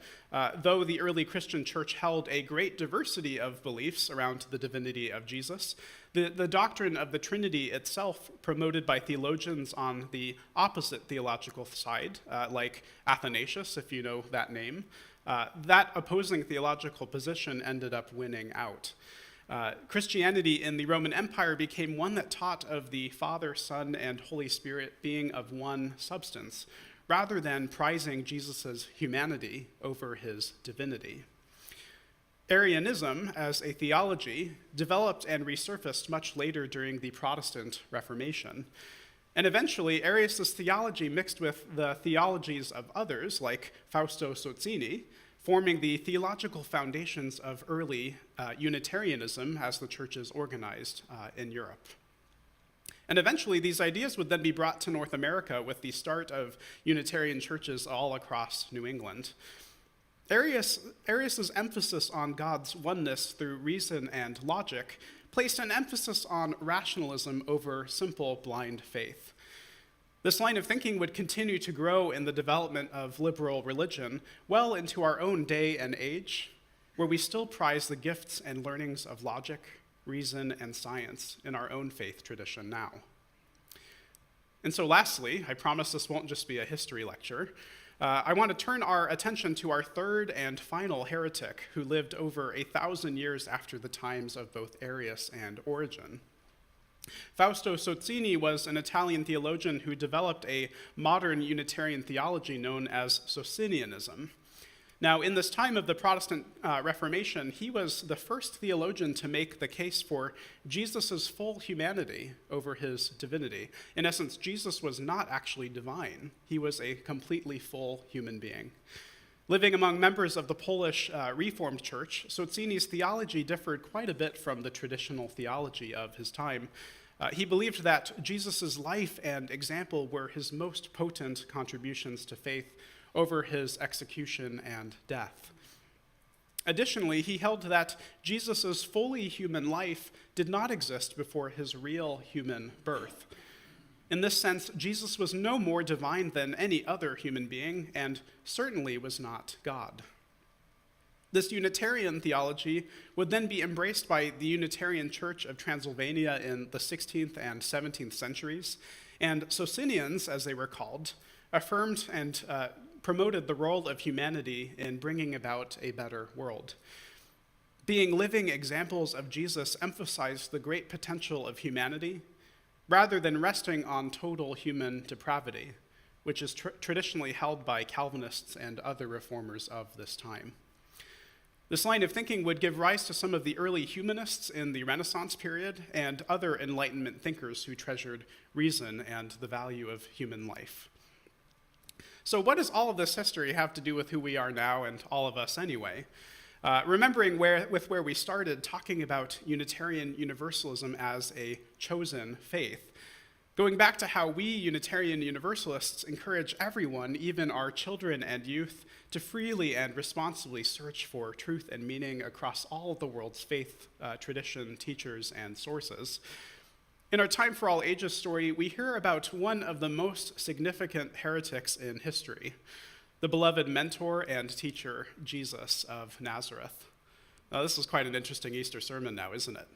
though the early Christian church held a great diversity of beliefs around the divinity of Jesus, the doctrine of the Trinity itself, promoted by theologians on the opposite theological side, like Athanasius, if you know that name, that opposing theological position ended up winning out. Christianity in the Roman Empire became one that taught of the Father, Son, and Holy Spirit being of one substance, rather than prizing Jesus' humanity over his divinity. Arianism, as a theology, developed and resurfaced much later during the Protestant Reformation. And eventually, Arius' theology mixed with the theologies of others, like Fausto Sozzini, forming the theological foundations of early Unitarianism as the church is organized in Europe. And eventually, these ideas would then be brought to North America with the start of Unitarian churches all across New England. Arius' emphasis on God's oneness through reason and logic placed an emphasis on rationalism over simple blind faith. This line of thinking would continue to grow in the development of liberal religion well into our own day and age, where we still prize the gifts and learnings of logic, reason, and science in our own faith tradition now. And so lastly, I promise this won't just be a history lecture, I want to turn our attention to our third and final heretic who lived over 1,000 years after the times of both Arius and Origen. Fausto Sozzini was an Italian theologian who developed a modern Unitarian theology known as Socinianism. Now, in this time of the Protestant Reformation, he was the first theologian to make the case for Jesus' full humanity over his divinity. In essence, Jesus was not actually divine. He was a completely full human being. Living among members of the Polish Reformed Church, Sozzini's theology differed quite a bit from the traditional theology of his time. He believed that Jesus' life and example were his most potent contributions to faith over his execution and death. Additionally, he held that Jesus' fully human life did not exist before his real human birth. In this sense, Jesus was no more divine than any other human being, and certainly was not God. This Unitarian theology would then be embraced by the Unitarian Church of Transylvania in the 16th and 17th centuries, and Socinians, as they were called, affirmed and promoted the role of humanity in bringing about a better world. Being living examples of Jesus emphasized the great potential of humanity, rather than resting on total human depravity, which is traditionally held by Calvinists and other reformers of this time. This line of thinking would give rise to some of the early humanists in the Renaissance period and other Enlightenment thinkers who treasured reason and the value of human life. So what does all of this history have to do with who we are now and all of us anyway? Remembering where we started talking about Unitarian Universalism as a chosen faith, going back to how we Unitarian Universalists encourage everyone, even our children and youth, to freely and responsibly search for truth and meaning across all of the world's faith, tradition, teachers, and sources. In our Time for All Ages story, we hear about one of the most significant heretics in history, the beloved mentor and teacher, Jesus of Nazareth. Now, this is quite an interesting Easter sermon now, isn't it?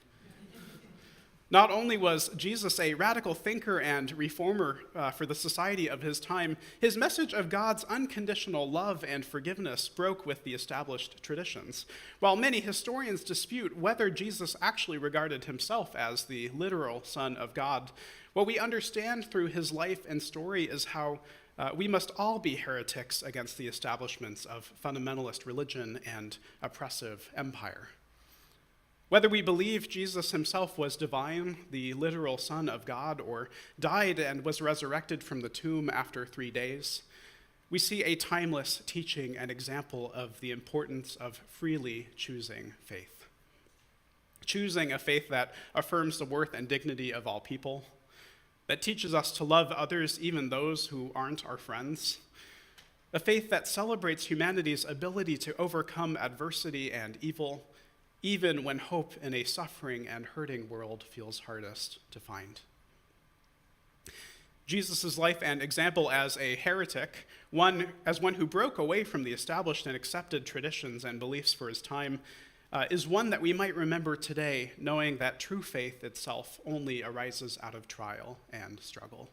Not only was Jesus a radical thinker and reformer for the society of his time, his message of God's unconditional love and forgiveness broke with the established traditions. While many historians dispute whether Jesus actually regarded himself as the literal Son of God, what we understand through his life and story is how we must all be heretics against the establishments of fundamentalist religion and oppressive empire. Whether we believe Jesus himself was divine, the literal Son of God, or died and was resurrected from the tomb after 3 days, we see a timeless teaching and example of the importance of freely choosing faith. Choosing a faith that affirms the worth and dignity of all people, that teaches us to love others, even those who aren't our friends, a faith that celebrates humanity's ability to overcome adversity and evil, even when hope in a suffering and hurting world feels hardest to find. Jesus' life and example as a heretic, as one who broke away from the established and accepted traditions and beliefs for his time, is one that we might remember today, knowing that true faith itself only arises out of trial and struggle.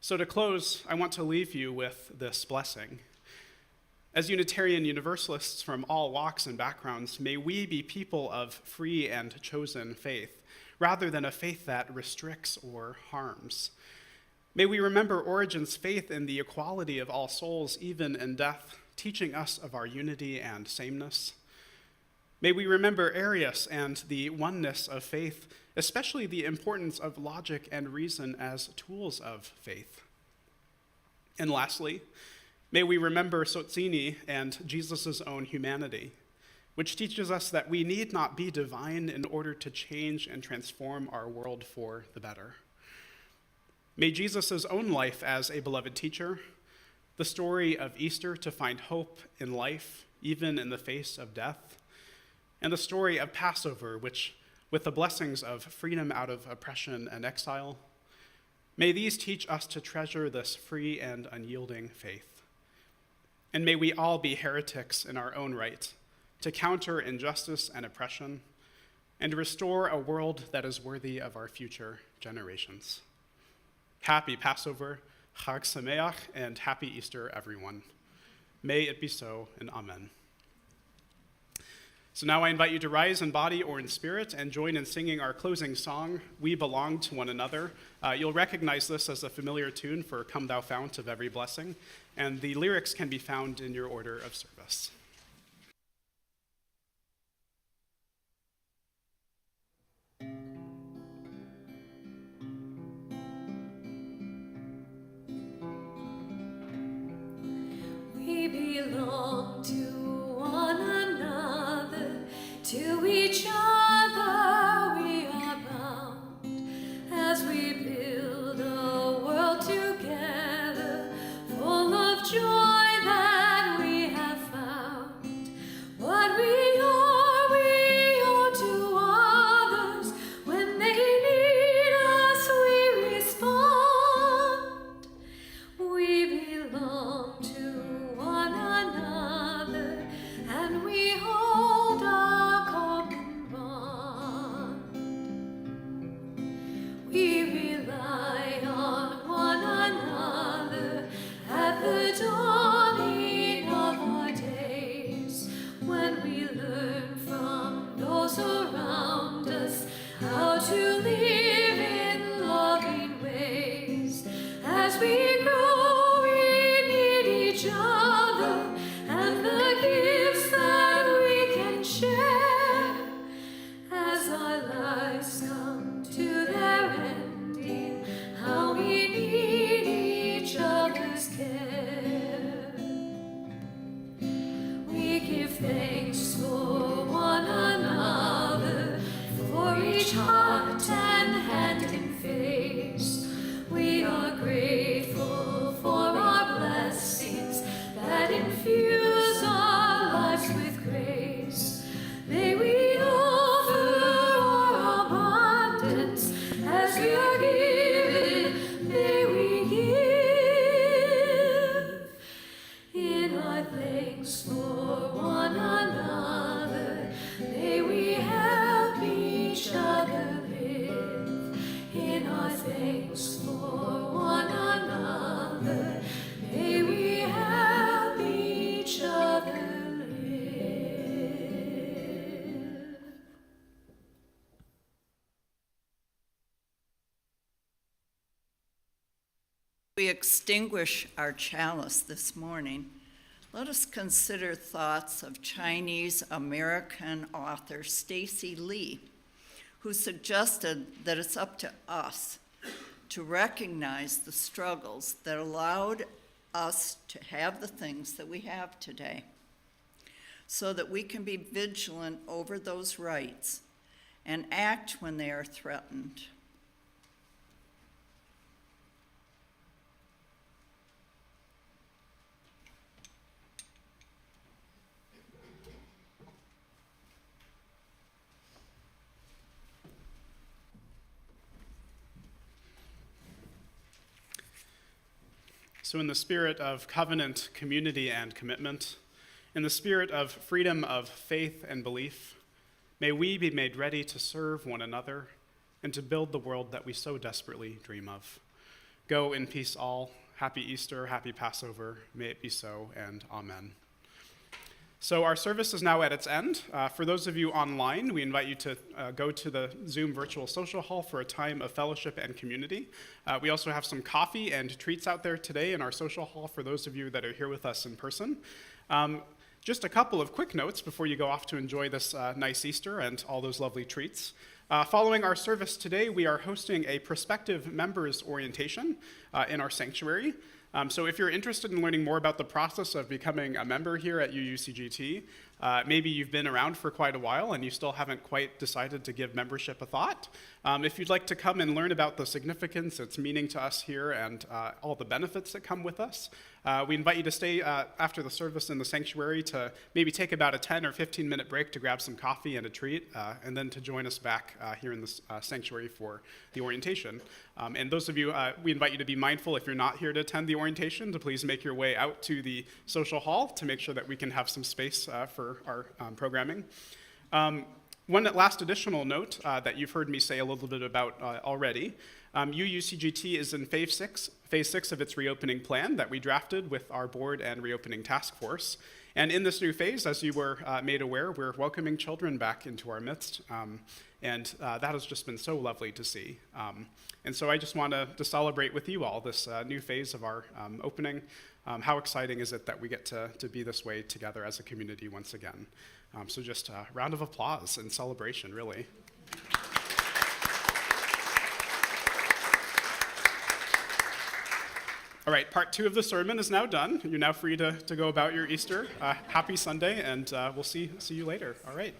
So to close, I want to leave you with this blessing. As Unitarian Universalists from all walks and backgrounds, may we be people of free and chosen faith, rather than a faith that restricts or harms. May we remember Origen's faith in the equality of all souls, even in death, teaching us of our unity and sameness. May we remember Arius and the oneness of faith, especially the importance of logic and reason as tools of faith. And lastly, may we remember Sozzini and Jesus' own humanity, which teaches us that we need not be divine in order to change and transform our world for the better. May Jesus' own life as a beloved teacher, the story of Easter to find hope in life, even in the face of death, and the story of Passover, which, with the blessings of freedom out of oppression and exile, may these teach us to treasure this free and unyielding faith. And may we all be heretics in our own right, to counter injustice and oppression, and restore a world that is worthy of our future generations. Happy Passover, Chag Sameach, and happy Easter, everyone. May it be so, and amen. So now I invite you to rise in body or in spirit and join in singing our closing song, We Belong to One Another. You'll recognize this as a familiar tune for Come Thou Fount of Every Blessing, and the lyrics can be found in your order of service. We belong to one another, to each other we are bound, as we build a world together, full of joy that we have found. What we owe to others. When they need us, we respond. We belong to one another, and we hold a common bond. We rely on one another at the dawning of our days, when we learn from those around us how to live in loving ways. As we grow, we need each other and the gifts that we can share. As our lives come to their ending, how we need each other's care. We give thanks for one another, for each heart and hand and face. We are grateful for our blessings that infuse our lives with grace. May we offer our abundance as we are given. May we give in our thanks for one another. May we help each other live in our thanks for one another. May we help each other live. We extinguish our chalice this morning. Let us consider thoughts of Chinese American author Stacy Lee, who suggested that it's up to us to recognize the struggles that allowed us to have the things that we have today, so that we can be vigilant over those rights and act when they are threatened. So in the spirit of covenant, community, and commitment, in the spirit of freedom of faith and belief, may we be made ready to serve one another and to build the world that we so desperately dream of. Go in peace all. Happy Easter, happy Passover. May it be so, and amen. So our service is now at its end. For those of you online, we invite you to go to the Zoom virtual social hall for a time of fellowship and community. We also have some coffee and treats out there today in our social hall for those of you that are here with us in person. Just a couple of quick notes before you go off to enjoy this nice Easter and all those lovely treats. Following our service today, we are hosting a prospective members orientation in our sanctuary. So if you're interested in learning more about the process of becoming a member here at UUCGT, maybe you've been around for quite a while and you still haven't quite decided to give membership a thought. If you'd like to come and learn about the significance, its meaning to us here, and all the benefits that come with us, we invite you to stay after the service in the sanctuary to maybe take about a 10 or 15-minute break to grab some coffee and a treat, and then to join us back here in the sanctuary for the orientation. And those of you, we invite you to be mindful if you're not here to attend the orientation, to please make your way out to the social hall to make sure that we can have some space for our programming. One last additional note that you've heard me say a little bit about already. UUCGT is in phase six of its reopening plan that we drafted with our board and reopening task force. And in this new phase, as you were made aware, we're welcoming children back into our midst. And that has just been so lovely to see. And so I just want to celebrate with you all this new phase of our opening. How exciting is it that we get to be this way together as a community once again? So just a round of applause and celebration, really. All right, part 2 of the sermon is now done. You're now free to go about your Easter. Happy Sunday, and we'll see you later. All right.